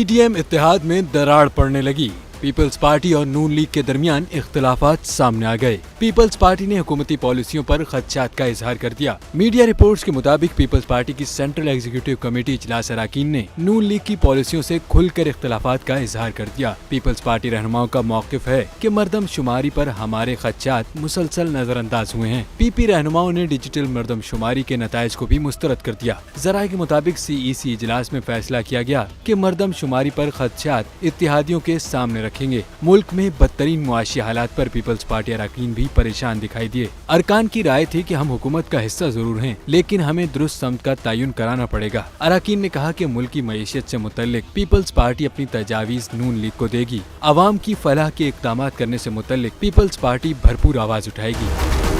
P T M اتحاد میں دراڑ پڑنے لگی۔ پیپلز پارٹی اور نون لیگ کے درمیان اختلافات سامنے آ گئے۔ پیپلز پارٹی نے حکومتی پالیسیوں پر خدشات کا اظہار کر دیا۔ میڈیا رپورٹس کے مطابق پیپلز پارٹی کی سینٹرل ایگزیکٹو کمیٹی اجلاس اراکین نے نون لیگ کی پالیسیوں سے کھل کر اختلافات کا اظہار کر دیا۔ پیپلز پارٹی رہنماؤں کا موقف ہے کہ مردم شماری پر ہمارے خدشات مسلسل نظر انداز ہوئے ہیں۔ پی پی رہنماؤں نے ڈیجیٹل مردم شماری کے نتائج کو بھی مسترد کر دیا۔ ذرائع کے مطابق سی ای سی اجلاس میں فیصلہ کیا گیا کہ مردم شماری پر خدشات اتحادیوں کے سامنے رکھیں گے۔ ملک میں بدترین معاشی حالات پر پیپلز پارٹی اراکین بھی پریشان دکھائی دیے۔ ارکان کی رائے تھی کہ ہم حکومت کا حصہ ضرور ہیں، لیکن ہمیں درست سمت کا تعین کرانا پڑے گا۔ اراکین نے کہا کہ ملکی معیشت سے متعلق پیپلز پارٹی اپنی تجاویز نون لیگ کو دے گی۔ عوام کی فلاح کے اقدامات کرنے سے متعلق پیپلز پارٹی بھرپور آواز اٹھائے گی۔